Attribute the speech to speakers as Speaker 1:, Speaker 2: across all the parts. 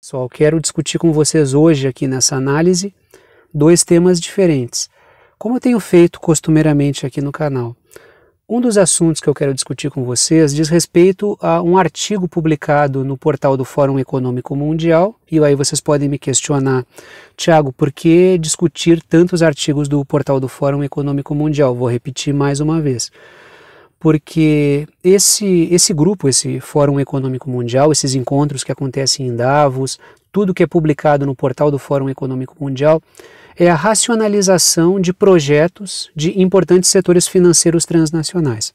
Speaker 1: Pessoal, quero discutir com vocês hoje aqui nessa análise dois temas diferentes, como eu tenho feito costumeiramente aqui no canal. Um dos assuntos que eu quero discutir com vocês diz respeito a um artigo publicado no portal do Fórum Econômico Mundial, e aí vocês podem me questionar, Tiago, por que discutir tantos artigos do portal do Fórum Econômico Mundial? Vou repetir mais uma vez. Porque esse grupo, esse Fórum Econômico Mundial, esses encontros que acontecem em Davos, tudo que é publicado no portal do Fórum Econômico Mundial, é a racionalização de projetos de importantes setores financeiros transnacionais.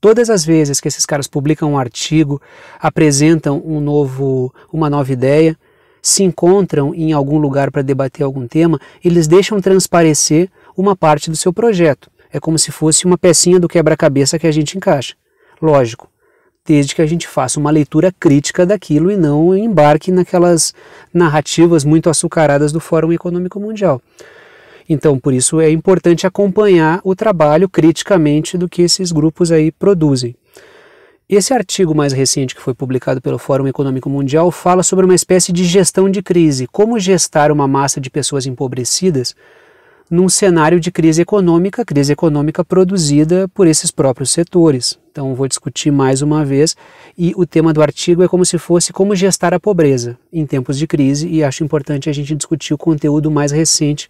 Speaker 1: Todas as vezes que esses caras publicam um artigo, apresentam uma nova ideia, se encontram em algum lugar para debater algum tema, eles deixam transparecer uma parte do seu projeto. É como se fosse uma pecinha do quebra-cabeça que a gente encaixa. Lógico, desde que a gente faça uma leitura crítica daquilo e não embarque naquelas narrativas muito açucaradas do Fórum Econômico Mundial. Então, por isso é importante acompanhar o trabalho criticamente do que esses grupos aí produzem. Esse artigo mais recente que foi publicado pelo Fórum Econômico Mundial fala sobre uma espécie de gestão de crise, como gestar uma massa de pessoas empobrecidas num cenário de crise econômica produzida por esses próprios setores. Então vou discutir mais uma vez, e o tema do artigo é como se fosse como gestar a pobreza em tempos de crise, e acho importante a gente discutir o conteúdo mais recente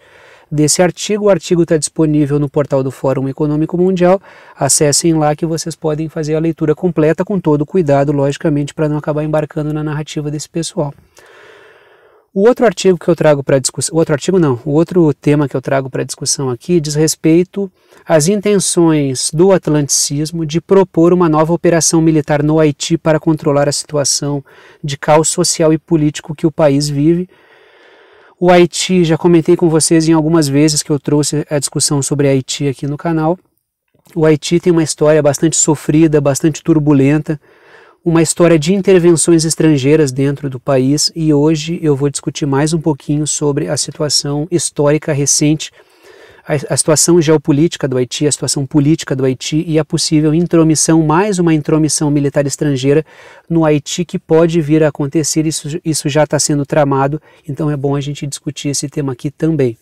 Speaker 1: desse artigo. O artigo está disponível no portal do Fórum Econômico Mundial, acessem lá que vocês podem fazer a leitura completa com todo cuidado, logicamente, para não acabar embarcando na narrativa desse pessoal. O outro artigo que eu trago para discussão, o outro tema que eu trago para discussão aqui diz respeito às intenções do atlanticismo de propor uma nova operação militar no Haiti para controlar a situação de caos social e político que o país vive. O Haiti, já comentei com vocês em algumas vezes que eu trouxe a discussão sobre Haiti aqui no canal. O Haiti tem uma história bastante sofrida, bastante turbulenta, uma história de intervenções estrangeiras dentro do país, e hoje eu vou discutir mais um pouquinho sobre a situação histórica recente, a situação geopolítica do Haiti, a situação política do Haiti e a possível intromissão, mais uma intromissão militar estrangeira no Haiti que pode vir a acontecer. Isso já está sendo tramado, então é bom a gente discutir esse tema aqui também.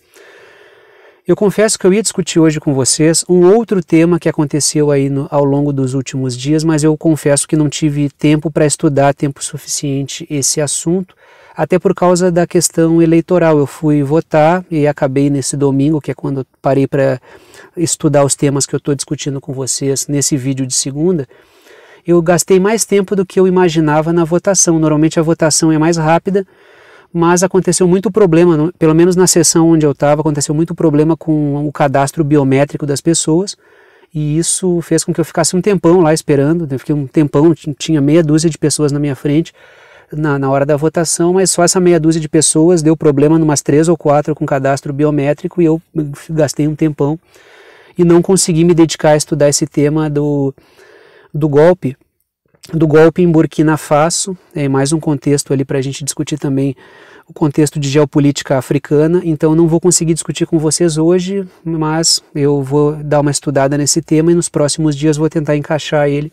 Speaker 1: Eu confesso que eu ia discutir hoje com vocês um outro tema que aconteceu aí ao longo dos últimos dias, mas eu confesso que não tive tempo para estudar tempo suficiente esse assunto, até por causa da questão eleitoral. Eu fui votar e acabei nesse domingo, que é quando eu parei para estudar os temas que eu estou discutindo com vocês nesse vídeo de segunda. Eu gastei mais tempo do que eu imaginava na votação. Normalmente a votação é mais rápida, mas aconteceu muito problema, pelo menos na sessão onde eu estava, aconteceu muito problema com o cadastro biométrico das pessoas, e isso fez com que eu ficasse um tempão lá esperando. Eu fiquei um tempão, tinha meia dúzia de pessoas na minha frente na hora da votação, mas só essa meia dúzia de pessoas deu problema numas 3 ou 4 com cadastro biométrico, e eu gastei um tempão e não consegui me dedicar a estudar esse tema do golpe em Burkina Faso. É mais um contexto ali para a gente discutir também o contexto de geopolítica africana, então não vou conseguir discutir com vocês hoje, mas eu vou dar uma estudada nesse tema e nos próximos dias vou tentar encaixar ele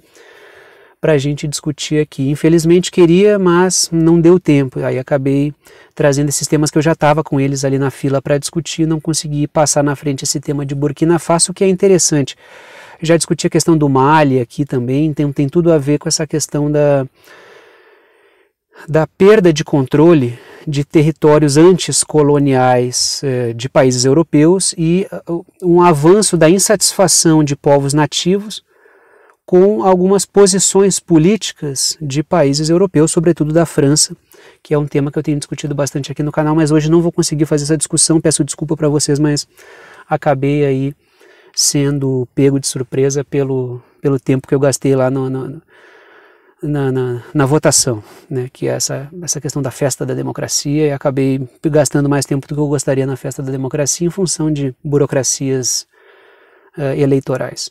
Speaker 1: para a gente discutir aqui. Infelizmente queria, mas não deu tempo, aí acabei trazendo esses temas que eu já estava com eles ali na fila para discutir, não consegui passar na frente esse tema de Burkina Faso, que é interessante. Já discuti a questão do Mali aqui também, tem tudo a ver com essa questão da perda de controle de territórios antes coloniais de países europeus e um avanço da insatisfação de povos nativos com algumas posições políticas de países europeus, sobretudo da França, que é um tema que eu tenho discutido bastante aqui no canal, mas hoje não vou conseguir fazer essa discussão, peço desculpa para vocês, mas acabei aí sendo pego de surpresa pelo tempo que eu gastei lá na votação, né, que é essa questão da festa da democracia, e acabei gastando mais tempo do que eu gostaria na festa da democracia em função de burocracias eleitorais.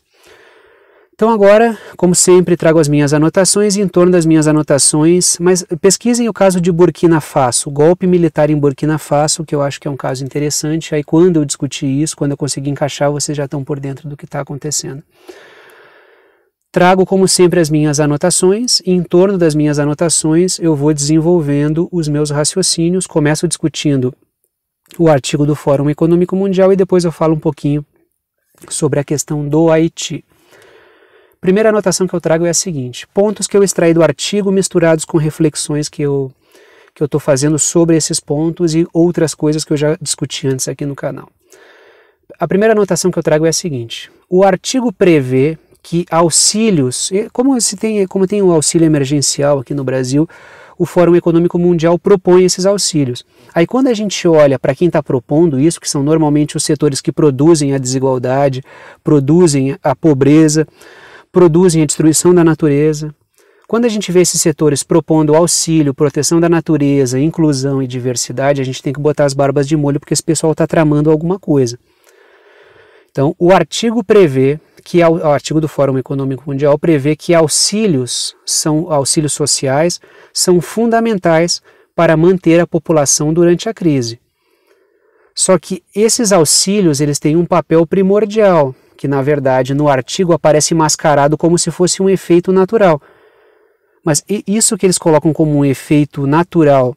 Speaker 1: Então agora, como sempre, trago as minhas anotações, e em torno das minhas anotações, mas pesquisem o caso de Burkina Faso, o golpe militar em Burkina Faso, que eu acho que é um caso interessante. Aí quando eu discutir isso, quando eu conseguir encaixar, vocês já estão por dentro do que está acontecendo. Trago, como sempre, as minhas anotações e em torno das minhas anotações eu vou desenvolvendo os meus raciocínios, começo discutindo o artigo do Fórum Econômico Mundial e depois eu falo um pouquinho sobre a questão do Haiti. Primeira anotação que eu trago é a seguinte: pontos que eu extraí do artigo misturados com reflexões que eu estou fazendo sobre esses pontos e outras coisas que eu já discuti antes aqui no canal. A primeira anotação que eu trago é a seguinte: o artigo prevê que auxílios, como tem o auxílio emergencial aqui no Brasil, o Fórum Econômico Mundial propõe esses auxílios. Aí quando a gente olha para quem está propondo isso, que são normalmente os setores que produzem a desigualdade, produzem a pobreza, produzem a destruição da natureza, quando a gente vê esses setores propondo auxílio, proteção da natureza, inclusão e diversidade, a gente tem que botar as barbas de molho porque esse pessoal está tramando alguma coisa. Então, o artigo prevê que o artigo do Fórum Econômico Mundial prevê que auxílios sociais são fundamentais para manter a população durante a crise. Só que esses auxílios eles têm um papel primordial, que na verdade no artigo aparece mascarado como se fosse um efeito natural. Mas isso que eles colocam como um efeito natural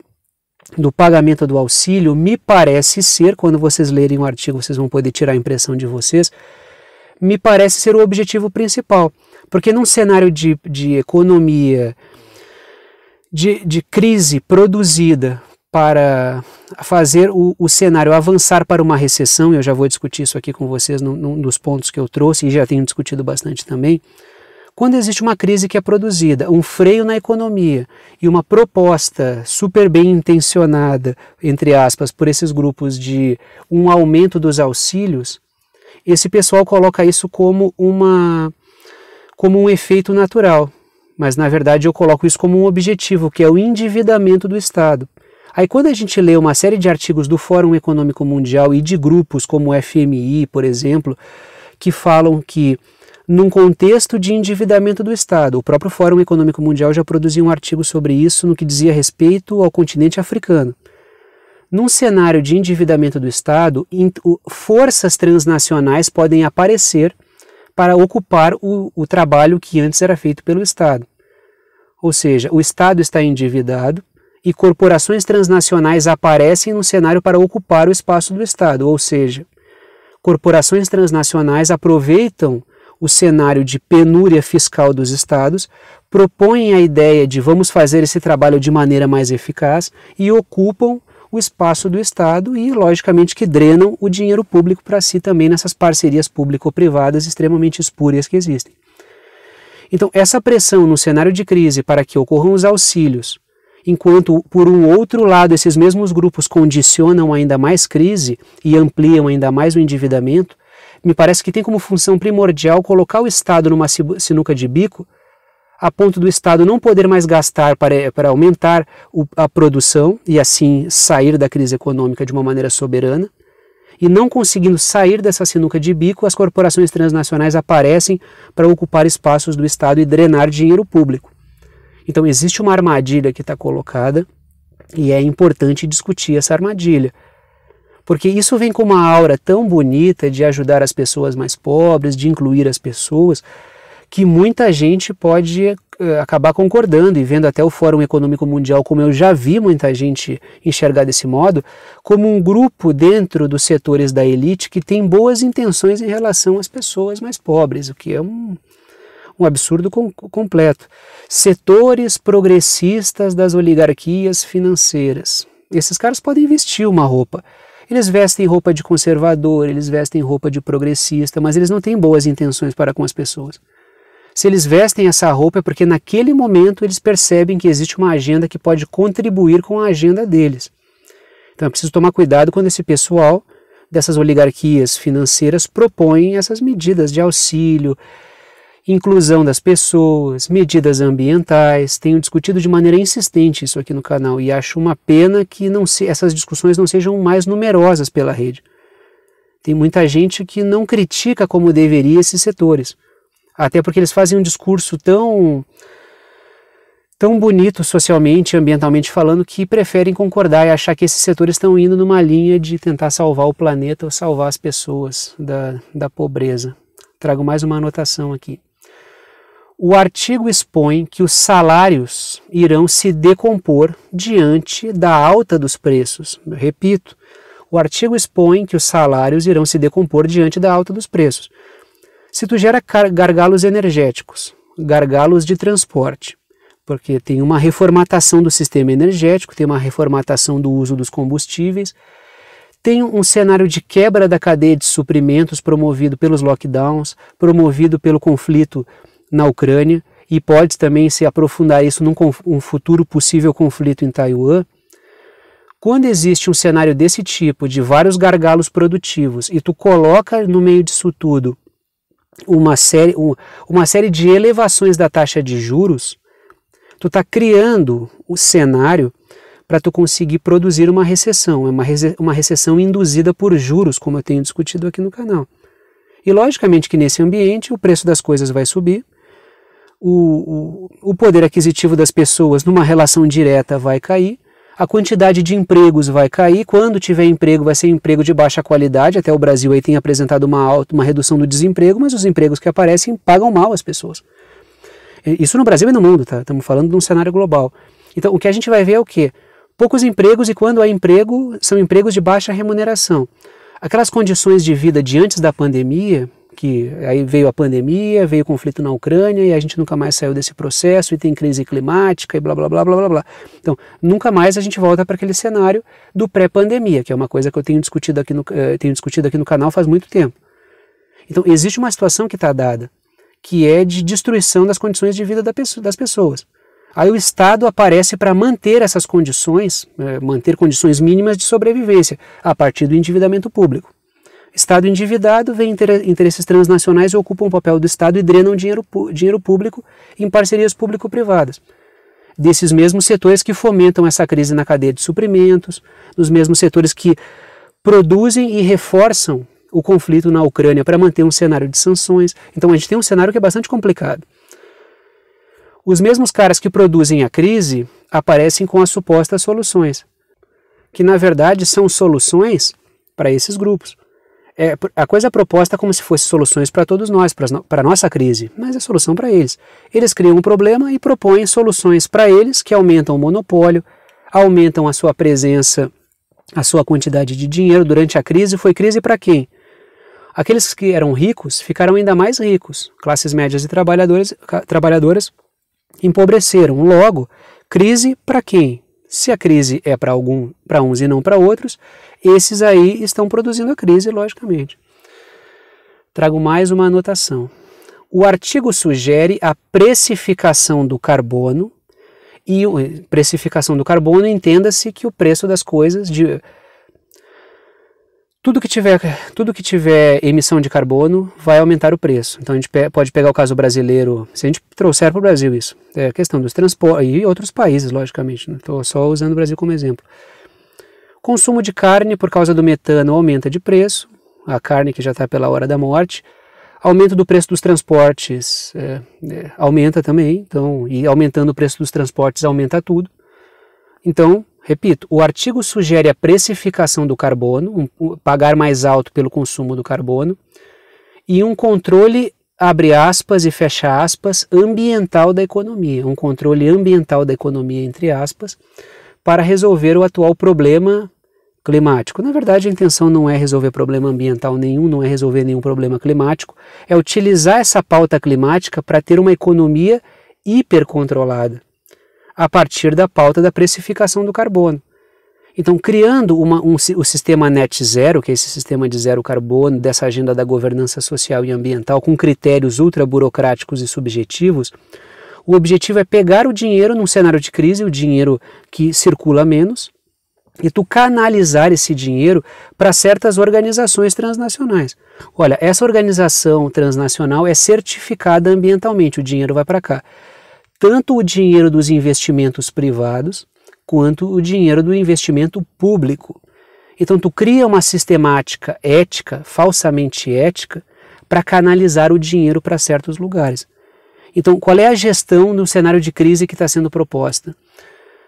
Speaker 1: do pagamento do auxílio, me parece ser, quando vocês lerem o artigo, vocês vão poder tirar a impressão de vocês, me parece ser o objetivo principal. Porque num cenário de economia, de crise produzida para fazer o cenário avançar para uma recessão, eu já vou discutir isso aqui com vocês num dos pontos que eu trouxe, e já tenho discutido bastante também. Quando existe uma crise que é produzida, um freio na economia e uma proposta super bem intencionada, entre aspas, por esses grupos de um aumento dos auxílios, esse pessoal coloca isso como um efeito natural. Mas na verdade eu coloco isso como um objetivo, que é o endividamento do Estado. Aí quando a gente lê uma série de artigos do Fórum Econômico Mundial e de grupos como o FMI, por exemplo, que falam que num contexto de endividamento do Estado, o próprio Fórum Econômico Mundial já produziu um artigo sobre isso no que dizia respeito ao continente africano. Num cenário de endividamento do Estado, forças transnacionais podem aparecer para ocupar o trabalho que antes era feito pelo Estado. Ou seja, o Estado está endividado e corporações transnacionais aparecem no cenário para ocupar o espaço do Estado. Ou seja, corporações transnacionais aproveitam o cenário de penúria fiscal dos estados, propõem a ideia de vamos fazer esse trabalho de maneira mais eficaz e ocupam o espaço do Estado e, logicamente, que drenam o dinheiro público para si também nessas parcerias público-privadas extremamente espúrias que existem. Então, essa pressão no cenário de crise para que ocorram os auxílios, enquanto, por um outro lado, esses mesmos grupos condicionam ainda mais crise e ampliam ainda mais o endividamento, me parece que tem como função primordial colocar o Estado numa sinuca de bico, a ponto do Estado não poder mais gastar para aumentar a produção e assim sair da crise econômica de uma maneira soberana, e não conseguindo sair dessa sinuca de bico, as corporações transnacionais aparecem para ocupar espaços do Estado e drenar dinheiro público. Então existe uma armadilha que está colocada e é importante discutir essa armadilha. Porque isso vem com uma aura tão bonita de ajudar as pessoas mais pobres, de incluir as pessoas, que muita gente pode acabar concordando e vendo até o Fórum Econômico Mundial, como eu já vi muita gente enxergar desse modo, como um grupo dentro dos setores da elite que tem boas intenções em relação às pessoas mais pobres, o que é um absurdo completo. Setores progressistas das oligarquias financeiras. Esses caras podem vestir uma roupa. Eles vestem roupa de conservador, eles vestem roupa de progressista, mas eles não têm boas intenções para com as pessoas. Se eles vestem essa roupa é porque naquele momento eles percebem que existe uma agenda que pode contribuir com a agenda deles. Então é preciso tomar cuidado quando esse pessoal dessas oligarquias financeiras propõem essas medidas de auxílio, inclusão das pessoas, medidas ambientais. Tenho discutido de maneira insistente isso aqui no canal e acho uma pena que essas discussões não sejam mais numerosas pela rede. Tem muita gente que não critica como deveria esses setores, até porque eles fazem um discurso tão bonito socialmente, ambientalmente falando, que preferem concordar e achar que esses setores estão indo numa linha de tentar salvar o planeta ou salvar as pessoas da pobreza. Trago mais uma anotação aqui. O artigo expõe que os salários irão se decompor diante da alta dos preços. Eu repito, o artigo expõe que os salários irão se decompor diante da alta dos preços. Se tu gera gargalos energéticos, gargalos de transporte, porque tem uma reformatação do sistema energético, tem uma reformatação do uso dos combustíveis, tem um cenário de quebra da cadeia de suprimentos promovido pelos lockdowns, promovido pelo conflito na Ucrânia, e pode também se aprofundar isso num futuro possível conflito em Taiwan. Quando existe um cenário desse tipo, de vários gargalos produtivos, e tu coloca no meio disso tudo uma série de elevações da taxa de juros, tu está criando o cenário para tu conseguir produzir uma recessão, uma recessão induzida por juros, como eu tenho discutido aqui no canal. E logicamente que nesse ambiente o preço das coisas vai subir, o poder aquisitivo das pessoas numa relação direta vai cair, a quantidade de empregos vai cair, quando tiver emprego vai ser emprego de baixa qualidade, até o Brasil aí tem apresentado uma redução do desemprego, mas os empregos que aparecem pagam mal as pessoas. Isso no Brasil e no mundo, tá? Estamos falando de um cenário global. Então o que a gente vai ver é o quê? Poucos empregos, e quando há emprego, são empregos de baixa remuneração. Aquelas condições de vida de antes da pandemia, que aí veio a pandemia, veio o conflito na Ucrânia e a gente nunca mais saiu desse processo e tem crise climática e blá blá blá blá blá blá. Então, nunca mais a gente volta para aquele cenário do pré-pandemia, que é uma coisa que eu tenho discutido aqui no canal faz muito tempo. Então, existe uma situação que está dada, que é de destruição das condições de vida das pessoas. Aí o Estado aparece para manter essas condições, manter condições mínimas de sobrevivência, a partir do endividamento público. Estado endividado, vem interesses transnacionais e ocupam o papel do Estado e drenam dinheiro público em parcerias público-privadas. Desses mesmos setores que fomentam essa crise na cadeia de suprimentos, dos mesmos setores que produzem e reforçam o conflito na Ucrânia para manter um cenário de sanções. Então a gente tem um cenário que é bastante complicado. Os mesmos caras que produzem a crise aparecem com as supostas soluções, que na verdade são soluções para esses grupos. A coisa é proposta como se fosse soluções para todos nós, para a nossa crise, mas é solução para eles. Eles criam um problema e propõem soluções para eles que aumentam o monopólio, aumentam a sua presença, a sua quantidade de dinheiro. Durante a crise, foi crise para quem? Aqueles que eram ricos ficaram ainda mais ricos, classes médias e trabalhadoras empobreceram. Logo, crise para quem? Se a crise é para uns e não para outros, esses aí estão produzindo a crise, logicamente. Trago mais uma anotação. O artigo sugere a precificação do carbono, e precificação do carbono, entenda-se que o preço das coisas, tudo que tiver emissão de carbono vai aumentar o preço. Então a gente pode pegar o caso brasileiro, se a gente trouxer para o Brasil isso, é a questão dos transportes, e outros países, logicamente, estou só usando o Brasil como exemplo. Consumo de carne por causa do metano aumenta de preço, a carne que já está pela hora da morte. Aumento do preço dos transportes aumenta também, então, e aumentando o preço dos transportes aumenta tudo. Então, repito, o artigo sugere a precificação do carbono, pagar mais alto pelo consumo do carbono, e um controle, abre aspas e fecha aspas, ambiental da economia, um controle ambiental da economia, entre aspas, para resolver o atual problema climático. Na verdade, a intenção não é resolver problema ambiental nenhum, não é resolver nenhum problema climático, é utilizar essa pauta climática para ter uma economia hipercontrolada, a partir da pauta da precificação do carbono. Então, criando o sistema net zero, que é esse sistema de zero carbono, dessa agenda da governança social e ambiental, com critérios ultra burocráticos e subjetivos, o objetivo é pegar o dinheiro num cenário de crise, o dinheiro que circula menos, e tu canalizar esse dinheiro para certas organizações transnacionais. Olha, essa organização transnacional é certificada ambientalmente, o dinheiro vai para cá. Tanto o dinheiro dos investimentos privados, quanto o dinheiro do investimento público. Então tu cria uma sistemática ética, falsamente ética, para canalizar o dinheiro para certos lugares. Então qual é a gestão no cenário de crise que está sendo proposta?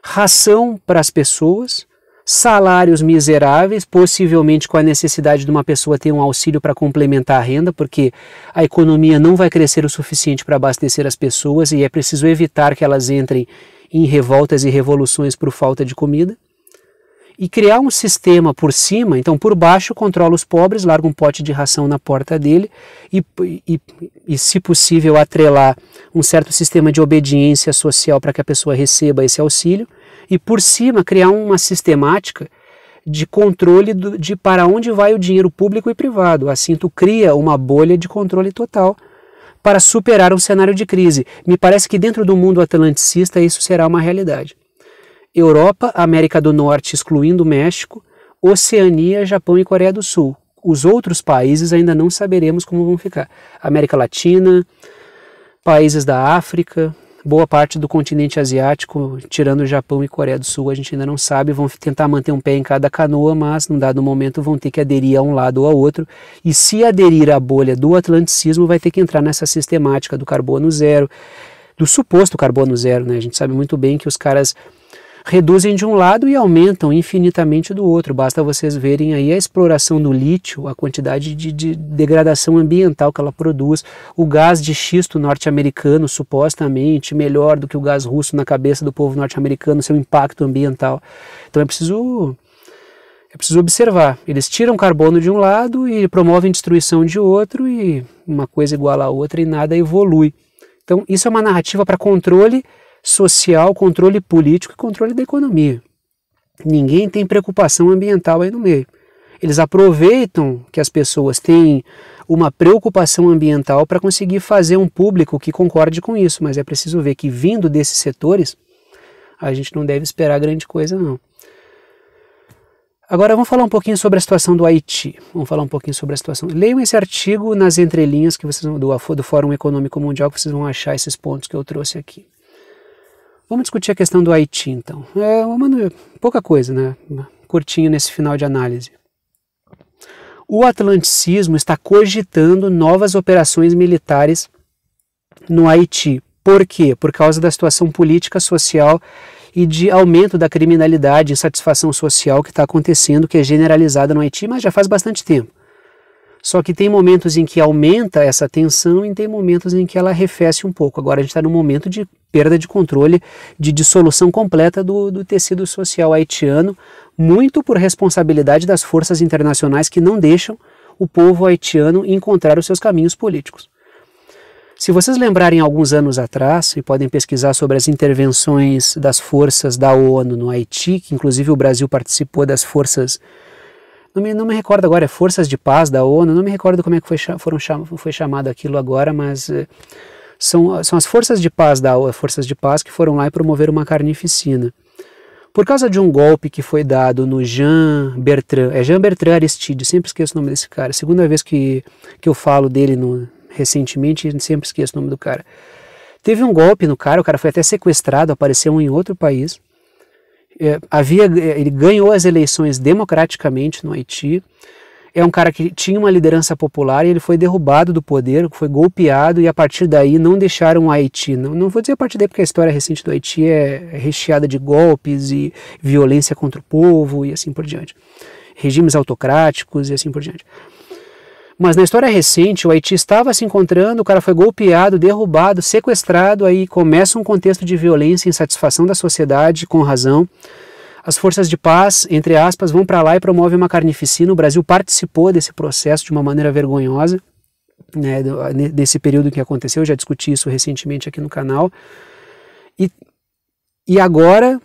Speaker 1: Ração para as pessoas, salários miseráveis, possivelmente com a necessidade de uma pessoa ter um auxílio para complementar a renda, porque a economia não vai crescer o suficiente para abastecer as pessoas e é preciso evitar que elas entrem em revoltas e revoluções por falta de comida. E criar um sistema por cima, então por baixo controla os pobres, larga um pote de ração na porta dele e se possível atrelar um certo sistema de obediência social para que a pessoa receba esse auxílio, e por cima criar uma sistemática de controle de para onde vai o dinheiro público e privado. Assim tu cria uma bolha de controle total para superar um cenário de crise. Me parece que dentro do mundo atlanticista isso será uma realidade. Europa, América do Norte, excluindo o México, Oceania, Japão e Coreia do Sul. Os outros países ainda não saberemos como vão ficar. América Latina, países da África, boa parte do continente asiático, tirando o Japão e Coreia do Sul, a gente ainda não sabe, vão tentar manter um pé em cada canoa, mas num dado momento vão ter que aderir a um lado ou a outro, e se aderir à bolha do atlanticismo, vai ter que entrar nessa sistemática do carbono zero, do suposto carbono zero, né? A gente sabe muito bem que os caras reduzem de um lado e aumentam infinitamente do outro. Basta vocês verem aí a exploração do lítio, a quantidade de degradação ambiental que ela produz, o gás de xisto norte-americano, supostamente melhor do que o gás russo na cabeça do povo norte-americano, seu impacto ambiental. Então é preciso observar. Eles tiram carbono de um lado e promovem destruição de outro, e uma coisa igual a outra e nada evolui. Então isso é uma narrativa para controle social, controle político e controle da economia. Ninguém tem preocupação ambiental aí no meio. Eles aproveitam que as pessoas têm uma preocupação ambiental para conseguir fazer um público que concorde com isso, mas é preciso ver que vindo desses setores, a gente não deve esperar grande coisa não. Agora vamos falar um pouquinho sobre a situação do Haiti. Vamos falar um pouquinho sobre a situação. Leiam esse artigo nas entrelinhas que vocês do Fórum Econômico Mundial, que vocês vão achar esses pontos que eu trouxe aqui. Vamos discutir a questão do Haiti, então. Pouca coisa, né? Curtinho nesse final de análise. O atlanticismo está cogitando novas operações militares no Haiti. Por quê? Por causa da situação política, social e de aumento da criminalidade e insatisfação social que está acontecendo, que é generalizada no Haiti, mas já faz bastante tempo. Só que tem momentos em que aumenta essa tensão e tem momentos em que ela arrefece um pouco. Agora a gente está num momento de perda de controle, de dissolução completa do tecido social haitiano, muito por responsabilidade das forças internacionais que não deixam o povo haitiano encontrar os seus caminhos políticos. Se vocês lembrarem alguns anos atrás, e podem pesquisar sobre as intervenções das forças da ONU no Haiti, que inclusive o Brasil participou das forças... Não me recordo agora, é Forças de Paz da ONU, não me recordo como é que foi chamado aquilo agora, mas são as Forças de Paz da ONU, Forças de Paz que foram lá e promoveram uma carnificina. Por causa de um golpe que foi dado no Jean Bertrand Aristide, sempre esqueço o nome desse cara, segunda vez que eu falo dele recentemente, sempre esqueço o nome do cara. Teve um golpe no cara, o cara foi até sequestrado, apareceu em outro país. Ele ganhou as eleições democraticamente no Haiti. É um cara que tinha uma liderança popular e ele foi derrubado do poder, foi golpeado, e a partir daí não deixaram o Haiti. Não vou dizer a partir daí porque a história recente do Haiti é recheada de golpes e violência contra o povo e assim por diante. Regimes autocráticos e assim por diante. Mas na história recente, o Haiti estava se encontrando, o cara foi golpeado, derrubado, sequestrado, aí começa um contexto de violência e insatisfação da sociedade, com razão. As forças de paz, entre aspas, vão para lá e promovem uma carnificina. O Brasil participou desse processo de uma maneira vergonhosa, né, nesse período que aconteceu, eu já discuti isso recentemente aqui no canal. E agora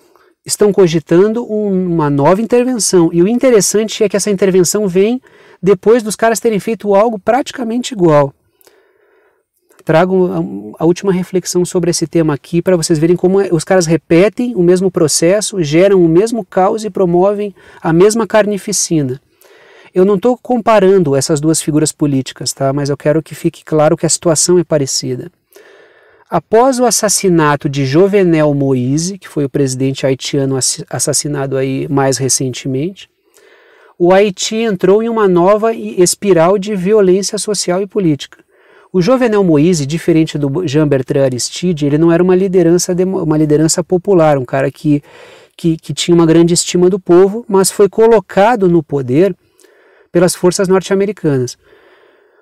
Speaker 1: estão cogitando uma nova intervenção. E o interessante é que essa intervenção vem depois dos caras terem feito algo praticamente igual. Trago a última reflexão sobre esse tema aqui para vocês verem como os caras repetem o mesmo processo, geram o mesmo caos e promovem a mesma carnificina. Eu não estou comparando essas duas figuras políticas, tá? Mas eu quero que fique claro que a situação é parecida. Após o assassinato de Jovenel Moïse, que foi o presidente haitiano assassinado aí mais recentemente, o Haiti entrou em uma nova espiral de violência social e política. O Jovenel Moïse, diferente do Jean Bertrand Aristide, ele não era uma liderança popular, um cara que que tinha uma grande estima do povo, mas foi colocado no poder pelas forças norte-americanas.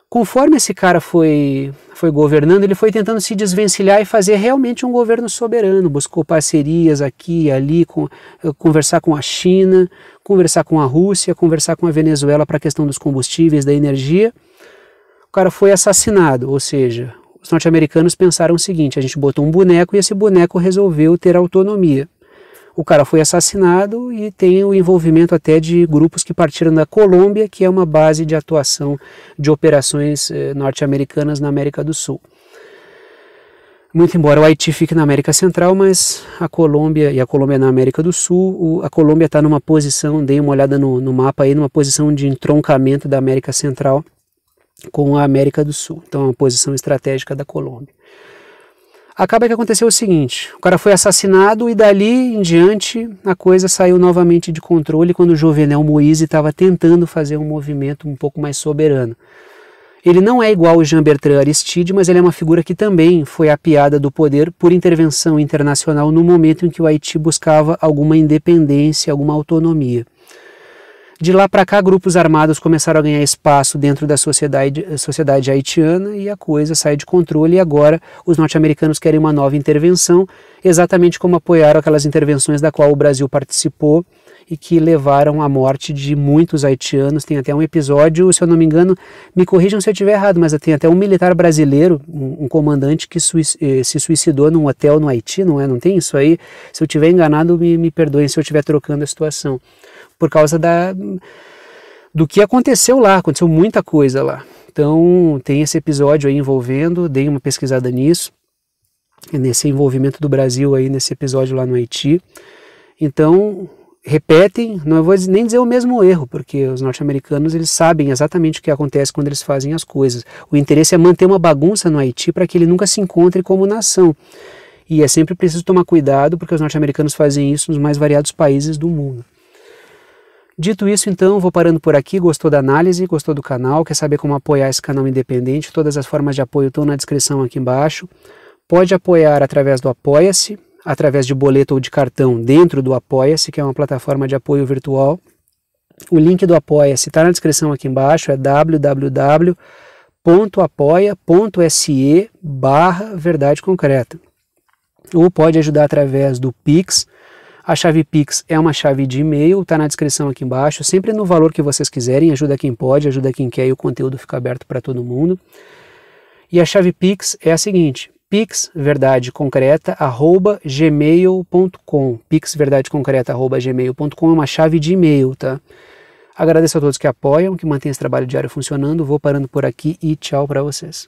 Speaker 1: Conforme esse cara foi governando, ele foi tentando se desvencilhar e fazer realmente um governo soberano, buscou parcerias aqui e ali, conversar com a China, conversar com a Rússia, conversar com a Venezuela para a questão dos combustíveis, da energia. O cara foi assassinado, ou seja, os norte-americanos pensaram o seguinte: a gente botou um boneco e esse boneco resolveu ter autonomia. O cara foi assassinado e tem o envolvimento até de grupos que partiram da Colômbia, que é uma base de atuação de operações norte-americanas na América do Sul. Muito embora o Haiti fique na América Central, mas a Colômbia na América do Sul, a Colômbia está numa posição, dei uma olhada no mapa aí, numa posição de entroncamento da América Central com a América do Sul. Então é uma posição estratégica da Colômbia. Acaba que aconteceu o seguinte: o cara foi assassinado e dali em diante a coisa saiu novamente de controle quando o Jovenel Moïse estava tentando fazer um movimento um pouco mais soberano. Ele não é igual ao Jean-Bertrand Aristide, mas ele é uma figura que também foi apiada do poder por intervenção internacional no momento em que o Haiti buscava alguma independência, alguma autonomia. De lá para cá, grupos armados começaram a ganhar espaço dentro da sociedade haitiana e a coisa sai de controle, e agora os norte-americanos querem uma nova intervenção, exatamente como apoiaram aquelas intervenções da qual o Brasil participou e que levaram à morte de muitos haitianos. Tem até um episódio, se eu não me engano, me corrijam se eu estiver errado, mas tem até um militar brasileiro, um comandante que se suicidou num hotel no Haiti, não é? Não tem isso aí? Se eu estiver enganado, me perdoem se eu estiver trocando a situação. Por causa do que aconteceu lá, aconteceu muita coisa lá. Então tem esse episódio aí envolvendo, dei uma pesquisada nisso, nesse envolvimento do Brasil aí nesse episódio lá no Haiti. Então repetem, não vou nem dizer o mesmo erro, porque os norte-americanos eles sabem exatamente o que acontece quando eles fazem as coisas. O interesse é manter uma bagunça no Haiti para que ele nunca se encontre como nação. E é sempre preciso tomar cuidado, porque os norte-americanos fazem isso nos mais variados países do mundo. Dito isso, então, vou parando por aqui. Gostou da análise? Gostou do canal? Quer saber como apoiar esse canal independente? Todas as formas de apoio estão na descrição aqui embaixo. Pode apoiar através do Apoia-se, através de boleto ou de cartão dentro do Apoia-se, que é uma plataforma de apoio virtual. O link do Apoia-se está na descrição aqui embaixo, é www.apoia.se/Verdade Concreta. Ou pode ajudar através do Pix. A chave Pix é uma chave de e-mail, está na descrição aqui embaixo, sempre no valor que vocês quiserem, ajuda quem pode, ajuda quem quer, e o conteúdo fica aberto para todo mundo. E a chave Pix é a seguinte: pixverdadeconcreta@gmail.com. pixverdadeconcreta@gmail.com é uma chave de e-mail, tá? Agradeço a todos que apoiam, que mantêm esse trabalho diário funcionando. Vou parando por aqui e tchau para vocês.